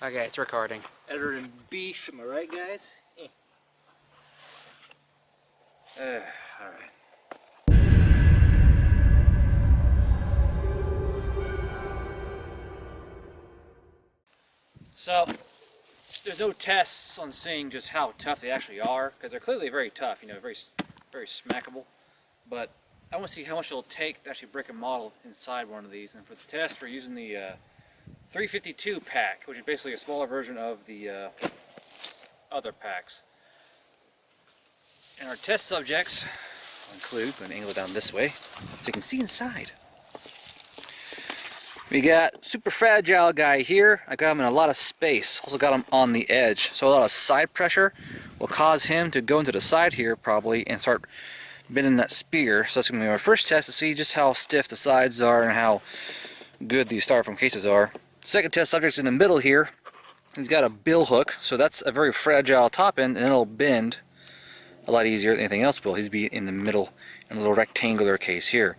Okay, it's recording. Better than beef, am I right, guys? Alright. So, there's no tests on seeing just how tough they actually are, because they're clearly very tough, you know, very smackable. But I want to see how much it'll take to actually break a model inside one of these. And for the test, we're using the 352 P.A.C.K, which is basically a smaller version of the other P.A.C.Ks. And our test subjects will include, I'm going to angle it down this way so you can see inside. We got super fragile guy here. I got him in a lot of space. Also got him on the edge. So a lot of side pressure will cause him to go into the side here probably and start bending that spear. So that's going to be our first test to see just how stiff the sides are and how good these styrofoam cases are. Second test subject's in the middle here. He's got a bill hook, so that's a very fragile top end and it'll bend a lot easier than anything else will. He's be in the middle in a little rectangular case here.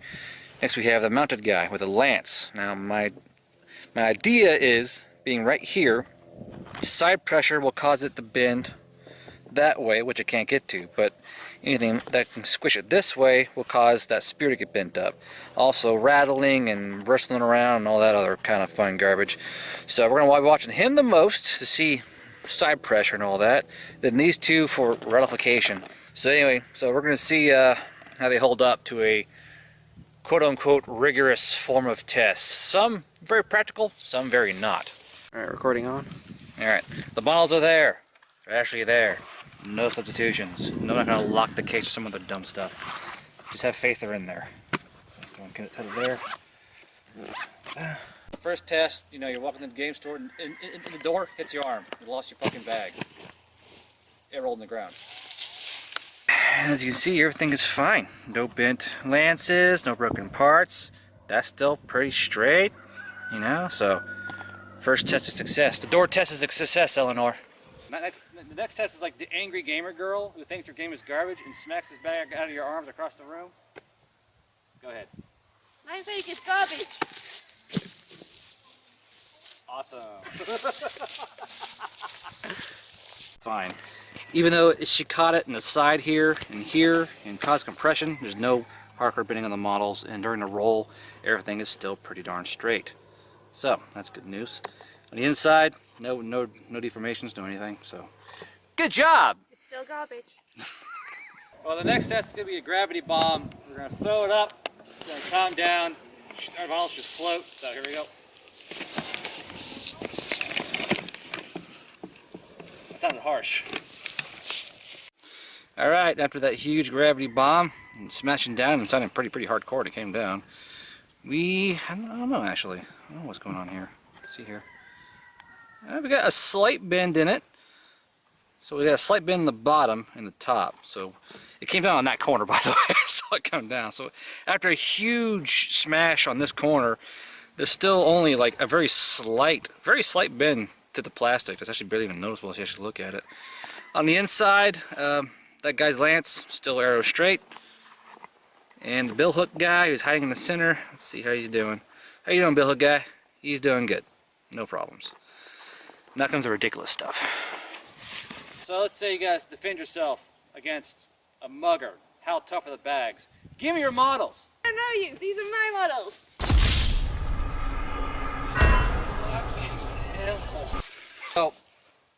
Next we have the mounted guy with a lance. Now my idea is, being right here, side pressure will cause it to bend that way, which it can't get to, but anything that can squish it this way will cause that spear to get bent up. Also rattling and wrestling around and all that other kind of fun garbage. So we're going to be watching him the most to see side pressure and all that. Then these two for ratification. So anyway, so we're going to see how they hold up to a quote-unquote rigorous form of test. Some very practical, some very not. Alright, recording on. Alright, the bottles are there. They're actually there. No substitutions. No, I'm not going to lock the case or some other dumb stuff. Just have faith they're in there. So go and cut it there. First test, you know, you're walking in the game store and the door hits your arm. You lost your fucking bag. It rolled in the ground. As you can see, everything is fine. No bent lances, no broken parts. That's still pretty straight, you know, so first test is success. The door test is a success, Eleanor. The next test is like the angry gamer girl who thinks your game is garbage and smacks his bag out of your arms across the room. Go ahead. I think it's garbage. Awesome. Fine. Even though she caught it in the side here and caused compression, there's no hardcore bending on the models, and during the roll, everything is still pretty darn straight. So that's good news. On the inside, no deformations, no anything. So good job. It's still garbage. Well, the next test is going to be a gravity bomb. We're going to throw it up. It's going to calm down. Our bottles should float. So here we go. That sounded harsh. Alright, after that huge gravity bomb, and smashing down and sounding pretty hardcore when it came down, I don't know actually. I don't know what's going on here. Let's see here. We got a slight bend in it. So we got a slight bend in the bottom and the top. So it came down on that corner, by the way. I saw it come down. So after a huge smash on this corner, there's still only like a very slight bend to the plastic. It's actually barely even noticeable if you actually look at it. On the inside, that guy's lance, still arrow straight. And the bill hook guy who's hiding in the center, let's see how he's doing. How you doing, bill hook guy? He's doing good. No problems. Now comes the ridiculous stuff. So let's say you guys defend yourself against a mugger. How tough are the bags? Give me your models. I don't know you. These are my models. So,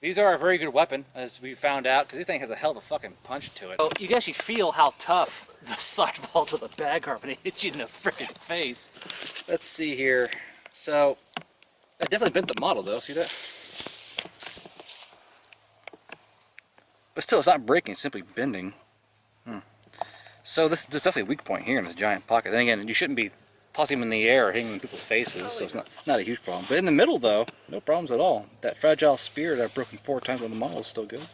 these are a very good weapon, as we found out, because this thing has a hell of a fucking punch to it. So you can actually feel how tough the side walls of the bag are when it hits you in the freaking face. Let's see here. So, I definitely bent the model though, see that? But still, it's not breaking, it's simply bending. So there's definitely a weak point here in this giant pocket. Then again, you shouldn't be tossing them in the air or hitting people's faces, so it's not a huge problem. But in the middle though, no problems at all. That fragile spear that I've broken 4 times on the model is still good.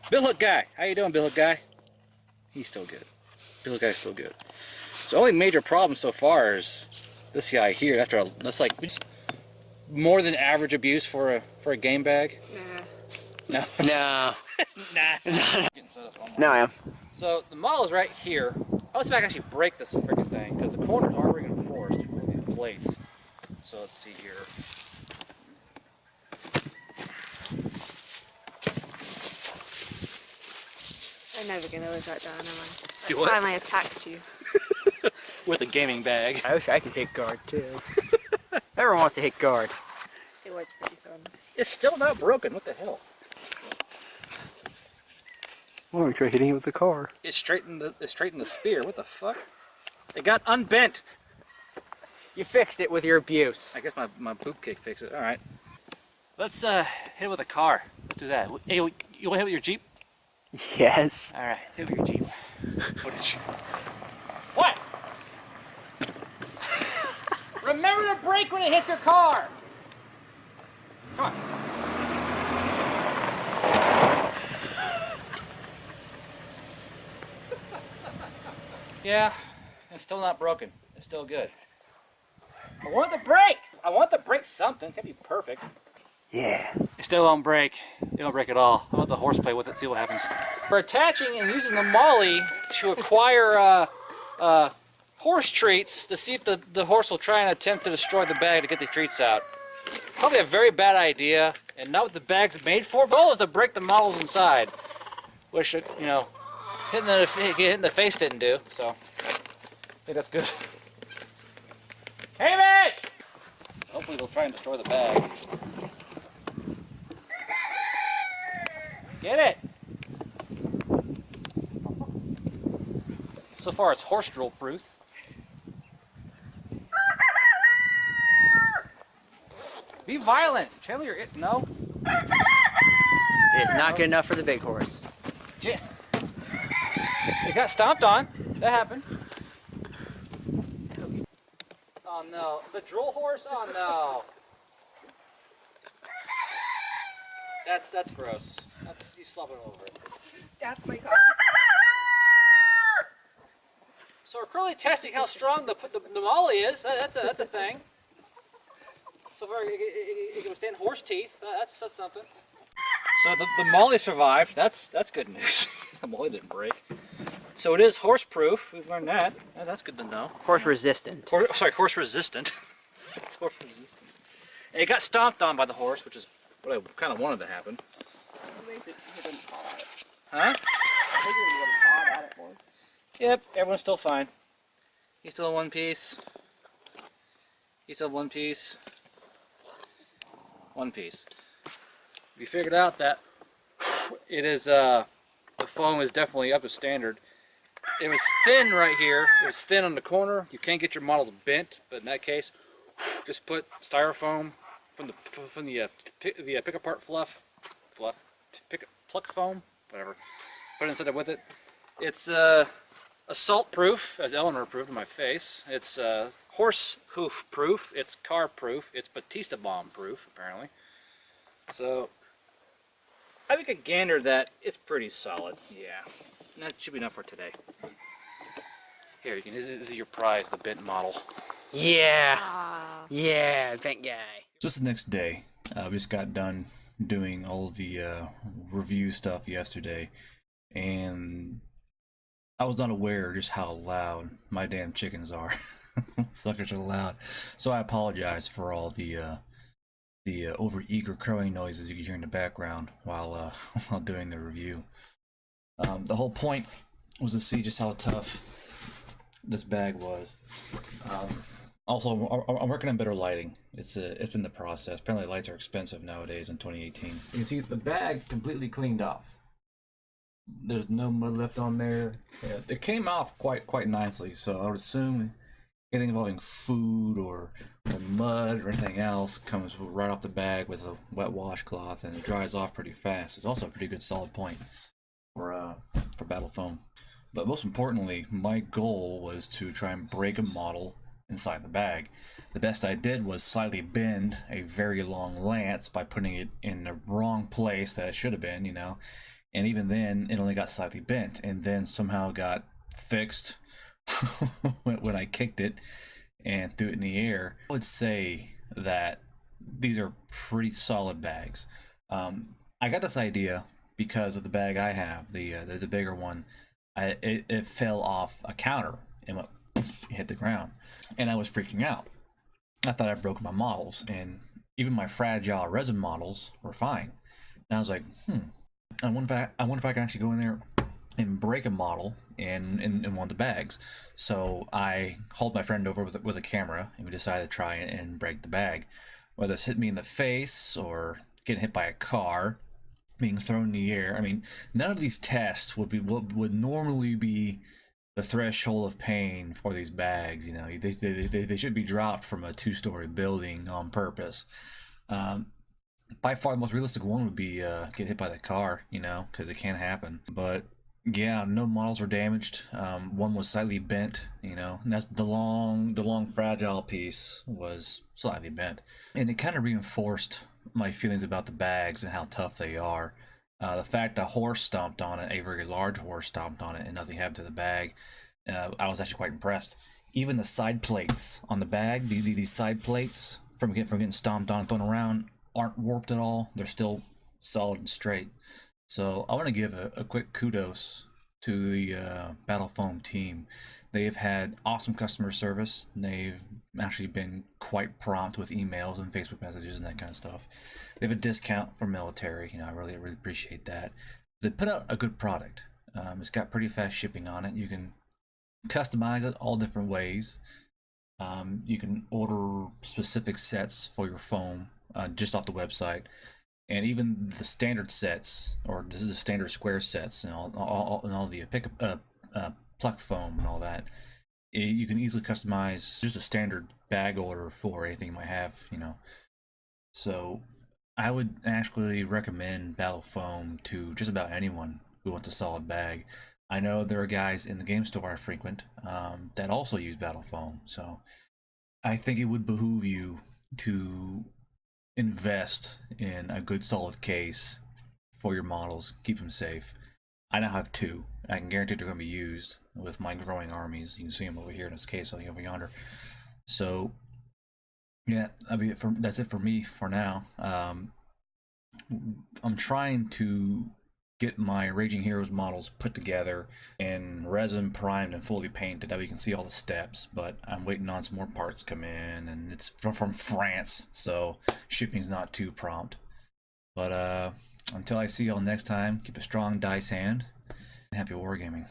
Bill hook guy, how you doing, bill hook guy? He's still good. Bill hook guy's still good. So only major problem so far is this guy here. That's like more than average abuse for a game bag. No. No. Nah. No, I am. So the model is right here. I was about to actually break this freaking thing because the corners aren't reinforced with these plates. So let's see here. I'm never gonna live that down, am I? Do what? Finally attacked you. With a gaming bag. I wish I could hit guard too. Everyone wants to hit guard. It was pretty fun. It's still not broken. What the hell? Why don't we try hitting it with the car? It straightened the spear. What the fuck? It got unbent. You fixed it with your abuse. I guess my boot kick fixed it. All right. Let's hit it with a car. Let's do that. Hey, you want to hit with your Jeep? Yes. All right, hit with your Jeep. What did you? What? Remember to brake when it hits your car. Come on. Yeah, it's still not broken. It's still good. I want the brake. I want the brake something. It can't be perfect. Yeah. It still won't break. It won't break at all. I want the horse play with it, see what happens. We're attaching and using the Molle to acquire horse treats to see if the horse will try and attempt to destroy the bag to get the treats out. Probably a very bad idea and not what the bag's made for. The goal is to break the models inside, which, you know, hitting the face didn't do, so I think that's good. Hey, bitch! Hopefully they'll try and destroy the bag. Get it! So far it's horse drool proof. Be violent! Chandler, you're it. No? It is not good enough for the big horse. It got stomped on. That happened. Oh no. The drool horse? Oh no. That's gross. You slop it over it. That's my coffee. So we're currently testing how strong the Molle is. That's a thing. So far it can withstand horse teeth. That's something. So the Molle survived. That's good news. The Molle didn't break. So it is horse proof. We've learned that. That's good to know. Horse resistant. Horse resistant. It's horse resistant. And it got stomped on by the horse, which is what I kind of wanted to happen. Huh? Yep, everyone's still fine. He's still in one piece. He's still in one piece. One piece. We figured out that it is, the foam is definitely up to standard. It was thin right here. It was thin on the corner. You can't get your models bent, but in that case, just put styrofoam from the pick apart pluck foam, whatever. Put it inside it with it. It's assault proof, as Eleanor proved in my face. It's horse hoof proof. It's car proof. It's Batista bomb proof, apparently. So I think a gander that it's pretty solid. Yeah, and that should be enough for today. Here, you can. This is your prize, the bent model. Yeah. Ah. Yeah, bent guy. Just the next day, we just got done doing all of the review stuff yesterday, and I was not aware just how loud my damn chickens are. Suckers are loud. So I apologize for all the over-eager crowing noises you can hear in the background while while doing the review. The whole point was to see just how tough this bag was. Also, I'm working on better lighting. It's in the process. Apparently lights are expensive nowadays in 2018. You can see the bag completely cleaned off. There's no mud left on there. Yeah, it came off quite nicely, so I would assume anything involving food or mud or anything else comes right off the bag with a wet washcloth, and it dries off pretty fast. It's also a pretty good solid point for battle foam. But most importantly, my goal was to try and break a model inside the bag. The best I did was slightly bend a very long lance by putting it in the wrong place that it should have been, you know. And even then, it only got slightly bent, and then somehow got fixed when I kicked it and threw it in the air. I would say that these are pretty solid bags. I got this idea because of the bag I have, the bigger one. It fell off a counter and went hit the ground, and I was freaking out. I thought I broke my models, and even my fragile resin models were fine. And I was like, I wonder if I can actually go in there and break a model in one of the bags. So I called my friend over with a camera, and we decided to try and break the bag. Whether it's hit me in the face or getting hit by a car, being thrown in the air. I mean, none of these tests would be what would normally be the threshold of pain for these bags. You know, they should be dropped from a 2-story building on purpose. By far the most realistic one would be get hit by the car, you know, because it can happen. But yeah, no models were damaged. One was slightly bent, you know, and that's the long fragile piece was slightly bent, and it kind of reinforced my feelings about the bags and how tough they are. The fact a horse stomped on it, a very large horse stomped on it, and nothing happened to the bag, I was actually quite impressed. Even the side plates on the bag, these side plates from getting stomped on and thrown around, aren't warped at all. They're still solid and straight. So I want to give a quick kudos to the Battle Foam team. They've had awesome customer service. They've actually been quite prompt with emails and Facebook messages and that kind of stuff. They have a discount for military. You know, I really appreciate that. They put out a good product. It's got pretty fast shipping on it. You can customize it all different ways. You can order specific sets for your foam just off the website. And even the standard sets, or the standard square sets, and all the pluck foam and all that, you can easily customize just a standard bag order for anything you might have, you know. So I would actually recommend Battle Foam to just about anyone who wants a solid bag. I know there are guys in the game store I frequent that also use Battle Foam, so I think it would behoove you to invest in a good solid case for your models. Keep them safe. I now have 2. I can guarantee they're going to be used with my growing armies. You can see them over here in this case over yonder. So yeah, that's it for me for now. I'm trying to get my Raging Heroes models put together and resin primed and fully painted. That way you can see all the steps, but I'm waiting on some more parts to come in, and it's from France, so shipping's not too prompt. But until I see y'all next time, keep a strong dice hand, and happy wargaming.